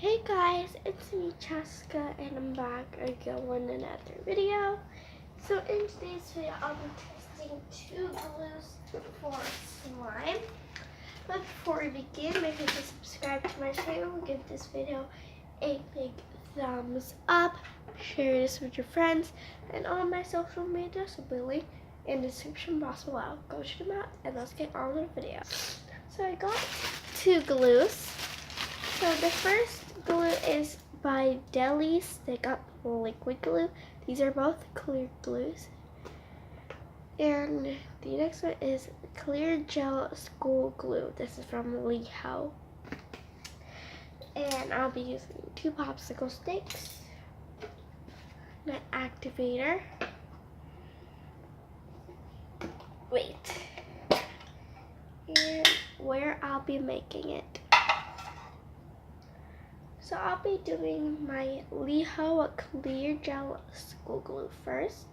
Hey guys, it's me Cheska and I'm back again with another video. So in today's video I'll be testing two glues for slime. But before we begin, make sure to subscribe to my channel, give this video a big thumbs up, share this with your friends, and all my social media will be linked in the description box below. Go check them out and let's get on with the video. So I got two glues. So the first glue is by Deli's. They got liquid glue. These are both clear glues. And the next one is clear gel school glue. This is from LifeWith. And I'll be using 2 popsicle sticks, an activator. And where I'll be making it. So I'll be doing my LifeWith clear gel school glue first.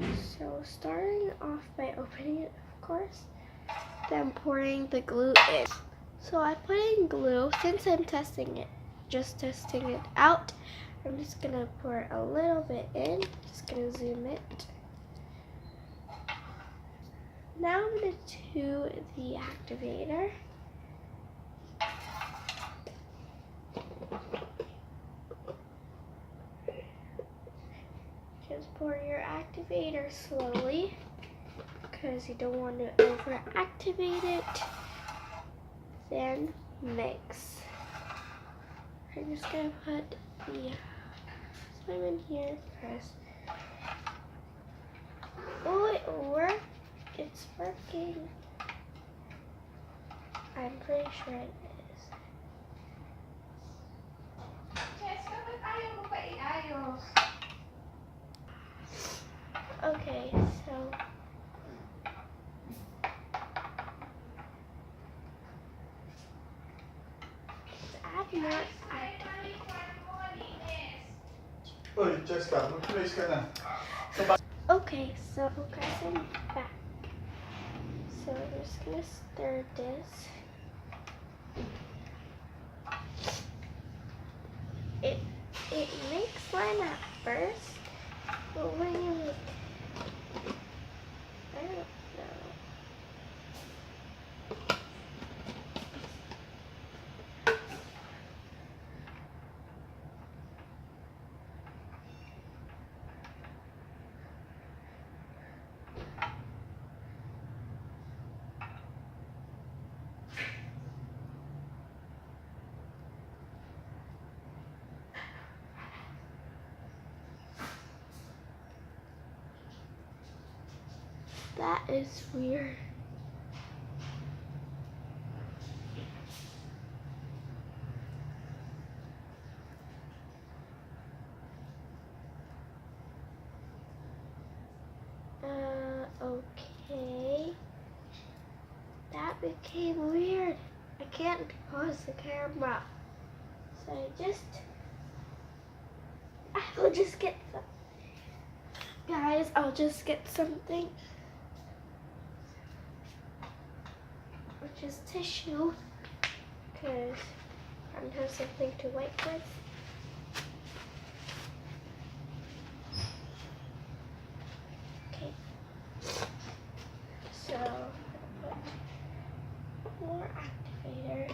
So starting off by opening it, of course, then pouring the glue in. So I put in glue, since I'm testing it, just testing it out, I'm just gonna pour a little bit in, just gonna zoom it. Now I'm gonna do the activator. Just pour your activator slowly because you don't want to over activate it. Then mix. I'm just gonna put the slime in here first. Oh, it worked. It's working. I'm pretty sure it is. Okay, so add more activator. Uy, Cheska, mag-place ka na. Okay, so guys, I'm back. So we're just gonna stir this. It makes slime at first, but when you I don't know. That is weird. Okay. That became weird. I can't pause the camera. So I'll just get some. Guys, I'll just get something. Which is tissue. Because I don't have something to wipe with. Okay. So I'm gonna put more activator.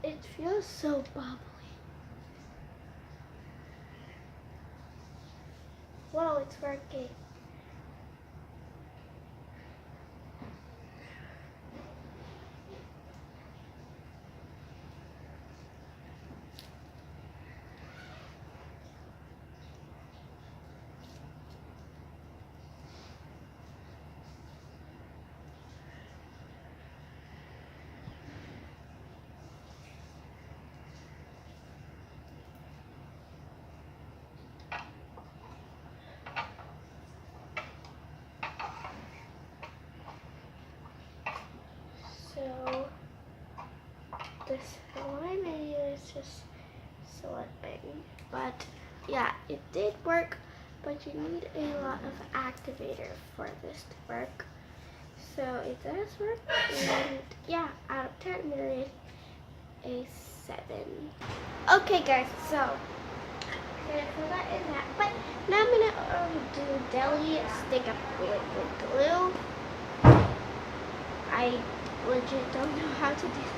It feels so bubbly. Whoa, it's working. this slime video is just slipping. But yeah, it did work, but you need a lot of activator for this to work. So it does work, and yeah, out of 10 I'm gonna rate a 7. Okay guys, so I'm gonna fill that in that, but now I'm gonna do deli stick up with glue. I legit don't know how to do this.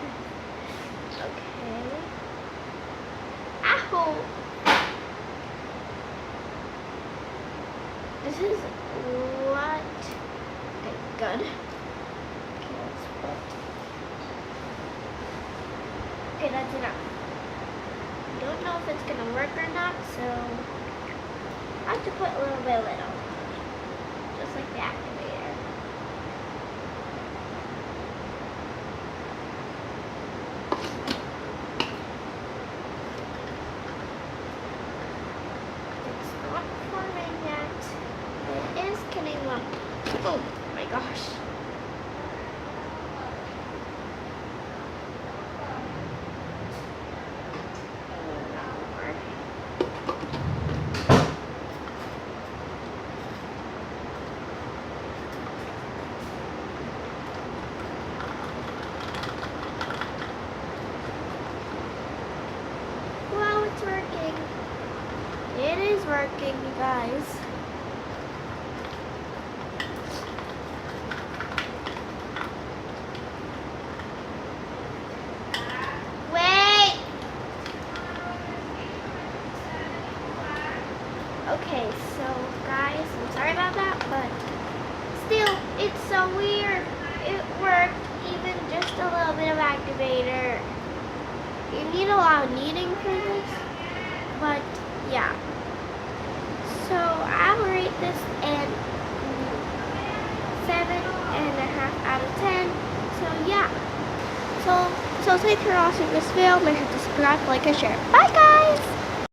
Okay. Ow! This is what? Okay, good. Okay, let's put. Okay, that's enough. I don't know if it's gonna work or not, so I have to put a little bit little. Just like the activator. It's not forming yet. It is getting lumpy. Oh my gosh. Wow, it's working. It is working, you guys. Wait! Okay, so guys, I'm sorry about that, but still, it's so weird. It worked, even just a little bit of activator. You need a lot of kneading for this, but yeah. So I will rate this in 7.5 out of 10. So yeah. So thanks for watching this video. Make sure to subscribe, like, and share. Bye guys!